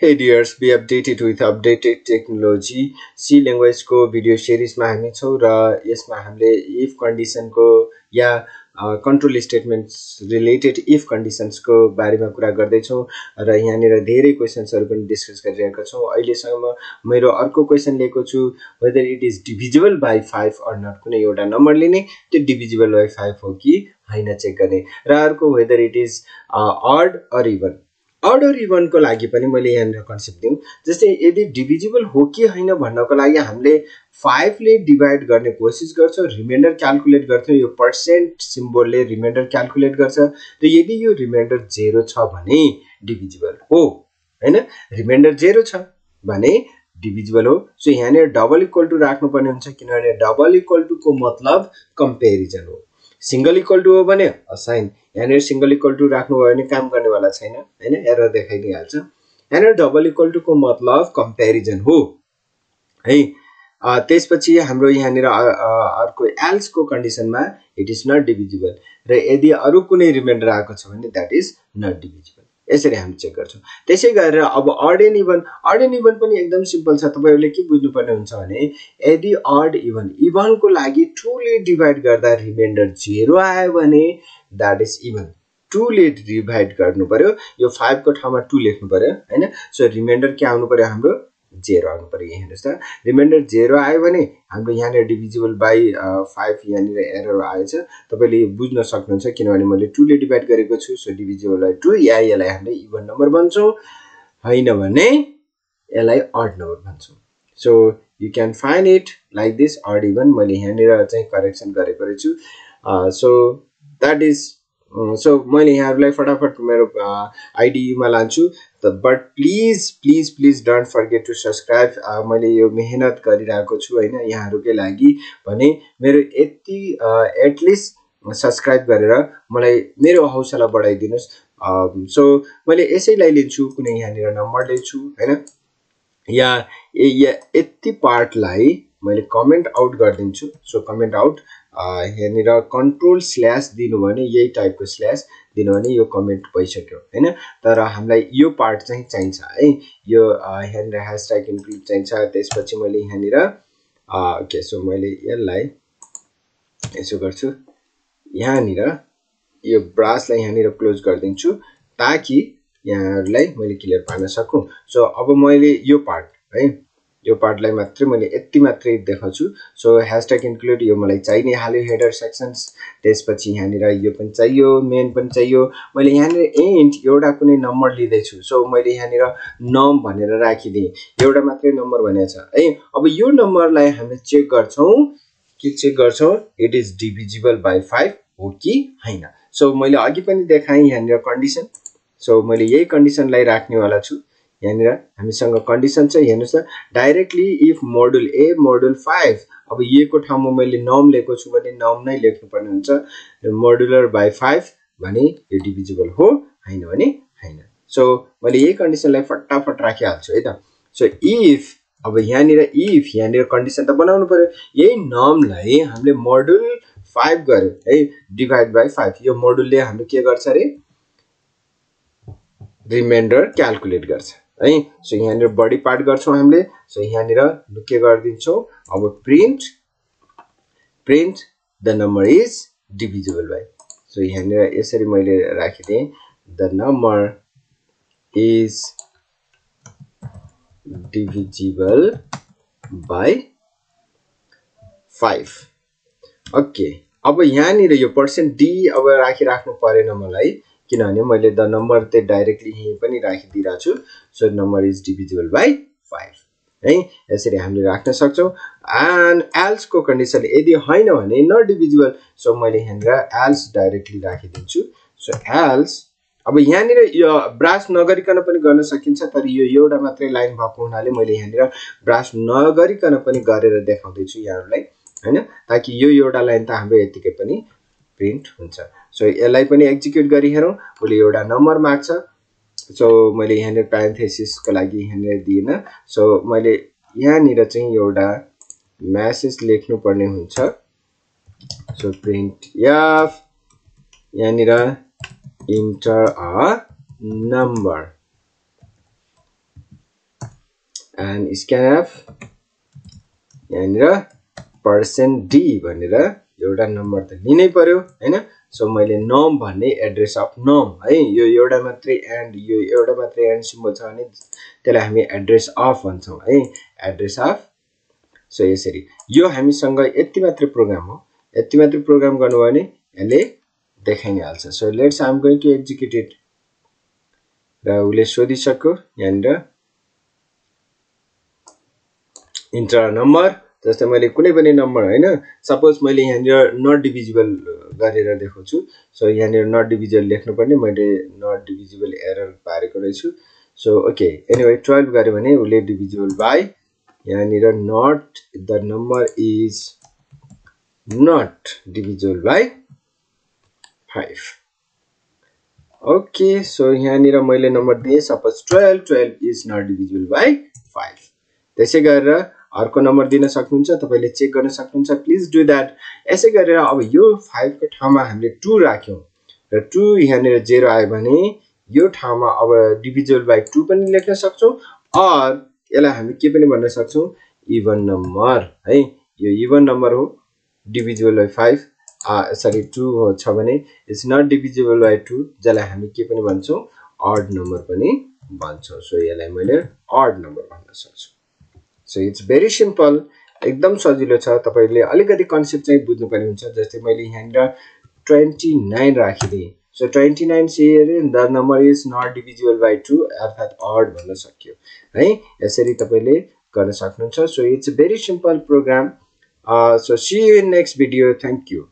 Hey dears, be updated with updated technology. C language को video सिरिजमा हामी छौं र यसमा हामीले if condition को या control statements related if conditions को बारेमा कुरा गर्दै छौं र यहाँनिर धेरै क्वेशन्सहरु पनि डिस्कस गरिरहेका छौं। अहिलेसम्म मेरो अर्को क्वेशन लिएको छु whether it is divisible by 5 or not। कुनै एउटा नम्बर लिने त्यो divisible by 5 हो कि हैन चेक गर्ने र अर्को whether it is odd or even। odd or even को लागि पनि मैले यहाँ कन्सेप्ट दिउँ। जस्तै यदि डिभिजिबल हो कि हैन भन्नको लागि हामीले 5 ले डिवाइड गर्ने कोशिश गर्छौं, रिमाइन्डर क्याल्कुलेट गर्छौं, यो परसेन्ट सिम्बलले रिमाइन्डर क्याल्कुलेट गर्छ र यदि यो रिमाइन्डर 0 छ भने डिभिजिबल हो, हैन। रिमाइन्डर 0 छ भने डिभिजिबल हो। सो यहाँ डबल इक्वल टु राख्नु पर्ने हुन्छ किनभने डबल इक्वल टु को मतलब कम्पेरिजन हो। सिंगल इक्वल टु हो भने असाइन, यहाँ सिंगल इक्वल टु राख्नु भयो भने काम गर्नेवाला छैन, हैन, एरर देखाइदिहाल्छ। यहाँ डबल इक्वल टु को मतलब कम्पेरिजन हो है। त्यसपछि हाम्रो यहाँ अर्को एल्स को कन्डिसनमा इट इज नट डिभिजिबल र यदि अरु कुनै रिमाइन्डर आएको छ भने दैट इज नट डिभिजिबल। यसरी हामी चेक गर्छौं। त्यसै गरेर अब अड एन्ड इभन पनि एकदम सिम्पल छ। तपाईहरुले के बुझ्नुपर्ने हुन्छ भने यदि अड इभन को लागि 2 ले डिवाइड गर्दा रिमाइन्डर 0 आयो भने दैट इज इभन। 2 ले डिवाइड गर्नु पर्यो, यो 5 को ठाउँमा 2 लेख्नु पर्यो, हैन। सो रिमाइन्डर के आउनु पर्यो, हाम्रो 0 आउनु पर्यो। यहाँ हेर्नुस् त, रिमाइन्डर 0 आयो भने हाम्रो यहाँ डिभिजिबल बाइ 5 यहाँ एरर आएछ। तपाईले बुझ्न सक्नुहुन्छ किनभने मैले 2 ले डिवाइड गरेको छु। सो डिभिजिबल बाइ 2 या यसलाई हामीले इभन नम्बर भन्छौं, हैन भने यसलाई अड नम्बर भन्छौं। So you can find it like this, odd even. मैले यहाँ चाहिँ करेक्सन गरेको रहेछु। सो दैट इज सो मैले यहाँहरुलाई फटाफट मेरो आईडी मा लान्छु। But please don't forget to subscribe. मैले यो मेहनत गरिरहेको छु, हैन, यहाँहरुकै लागि भने मेरो यति एटलिस्ट सब्स्क्राइब गरेर मलाई मेरो हौसला बढाइदिनुस्। सो मैले यसैलाई लिन्छु, कुनै यहाँ नम्बर लिन्छु, हैन, या यति पार्टलाई मैले कमेन्ट आउट गर्दिन्छु। सो कमेन्ट आउट यहाँ कन्ट्रोल स्ल्याश दिनु भने यही टाइपको स्ल्याश दिनु भने यो कमेन्ट भइसक्यो, हैन। तर हामीलाई यो पार्ट चाहिँ चाहिन्छ है, यो यहाँ हैशट्याग इन्क्लुड चाहिन्छ। त्यसपछि मैले यहाँ ओके, सो मैले यसलाई यसो गर्छु, यहाँ यो ब्रासलाई यहाँ क्लोज गरिदिन्छु ताकि यहाँहरुलाई मैले क्लियर पार्न सकूं। सो अब मैले यो पार्ट है, यो पार्टलाई मात्रै मैले यति मात्रै देखाउँछु। सो हैशट्याग इन्क्लुड यो मलाई चाहिने हाल्यो, हेडर सेक्सन्स। त्यसपछि यहाँ यो पनि चाहियो, मेन पनि चाहियो। मैले यहाँ एन्ड एउटा कुनै नम्बर लिँदै छु। सो मैले यहाँ नम भनेर राखिदिए, एउटा मात्रै नम्बर भनेको छ है। अब यो नम्बरलाई हामीले चेक गर्छौं इट इज डिभिजिबल बाइ 5 हो कि हैन। सो मैले अघि पनि देखाएँ यहाँ कन्डिसन। सो मैले यही कन्डिसनलाई राख्नेवाला छु। यहाँ हामीसँग कन्डिसन छ, हेर्नुस् त, directly if module A module 5। अब ए को ठाउँमा मैले नम लेखेको छु भने नम नै लेख्नु पर्ने हुन्छ। मोडुलर बाइ 5 भने यो डिभिजिबल हो, हैन भने हैन। सो मैले यही कन्डिसनलाई फटाफट राखिहाल्छु है त। सो इफ अब यहाँ कन्डिसन त बनाउनु पर्यो। यही नमलाई हामीले मोडुल 5 गर्यो है, डिवाइड बाइ 5। यो मोडुलले हामीले के गर्छ रे, रिमाइन्डर क्याल्कुलेट गर्छ है। सो यहाँ बडी पार्ट गर्छौं हामीले। सो यहाँ के गर्दिन्छौं, अब print the number is divisible by. So यहाँ यसरी मैले राखिदिए, the number is divisible by 5। Okay, अब यहाँ यो पर्सेन्ट डी अब राख्नु परेन मलाई किनभने मैले द नम्बर त डाइरेक्टली यही पनि राखिदिरहेको छु। So number is divisible by 5 है। यसरी हामीले राख्न सक्छौं। एन्ड एल्स को कन्डिसन यदि हैन भने नट डिभिजिबल। सो मैले यहाँ एल्स डाइरेक्टली राखिदिन्छु। सो एल्स अब यहाँ यो ब्रास नगरिकन पनि गर्न सकिन्छ, तर यो एउटा मात्रै लाइन भएको हुनाले मैले यहाँ ब्रास नगरिकन पनि गरेर देखाउँदै छु यहाँहरुलाई, हैन, ताकि यो एउटा लाइन त हाम्रो यतिकै पनि प्रिन्ट हुन्छ। सो यसलाई पनि एक्जिक्युट गरी हेरौं। उसले एउटा नम्बर माग्छ। सो मैले यहाँ प्यारेन्थेसिस को लागि यहाँ दिएन। सो मैले यहाँ चाहिँ एउटा मेसेज लेख्नु पर्ने हुन्छ। सो प्रिन्ट एफ यहाँ enter a number and scanf यहाँनिर %d भनेर एउटा नम्बर त लिनै पर्यो हैन सो मैले नम भन्ने एड्रेस अफ नम है यो एउटा मात्रै एन्ड यो एउटा मात्रै एन्ड सिम्बल छ भने त्यसलाई हामी एड्रेस अफ भन्छौं है एड्रेस अफ सो यसरी यो हामीसँग यति मात्रै प्रोग्राम हो यति मात्रै प्रोग्राम गर्नु भने यसले देखाइ नै हाल्छ so let's I am going to execute it र उले सोधिसक्यो यहाँनिर इन्टर नम्बर जस्तै मैले कुनै पनि नम्बर हैन सपोज मैले यहाँनिर नट डिभिजिबल गरेर देखाउँछु सो यहाँनिर नट डिभिजिबल लेख्नु पर्ने मैले नट डिभिजिबल एरर पारेको रहेछु सो ओके एनीवे 12 गरे भने उले डिभिजिबल बाइ यहाँनिर not the number is not divisible by 5 okay so यहाँनिर मैले नम्बर दिए suppose 12 is not divisible by 5 त्यसै गरेर अर्को नम्बर दिन सक्नुहुन्छ तपाईले चेक गर्न सक्नुहुन्छ प्लिज डु दैट यसै गरेर अब यो 5 को ठाउँमा हामीले 2 राख्यौं र 2 यहाँनिर 0 आयो भने यो ठाउँमा अब डिभिजिबल बाइ 2 पनि लेख्न सक्छौं अर यसलाई हामी के पनि भन्न सक्छौं इभन नम्बर है यो इभन नम्बर हो डिभिजिबल बाइ 5 सरी 2 हो छ भने इट्स नट डिभिजिबल बाइ 2 जसलाई हामी के पनि भन्छौं अड नम्बर पनि भन्छौं सो यसलाई मैले अड नम्बर भन्न सक्छु So it's very simple एकदम सजिलो छ तपाईले अलिकति कन्सेप्ट चाहिँ बुझ्नु पर्ने हुन्छ जस्तै मैले यहाँनिर 29 राखिदिए सो 29 से the number is not divisible by 2 अर्थात अड भन्न सक्यो है यसरी तपाईले गर्न सक्नुहुन्छ so it's a very simple program so see you in next video thank you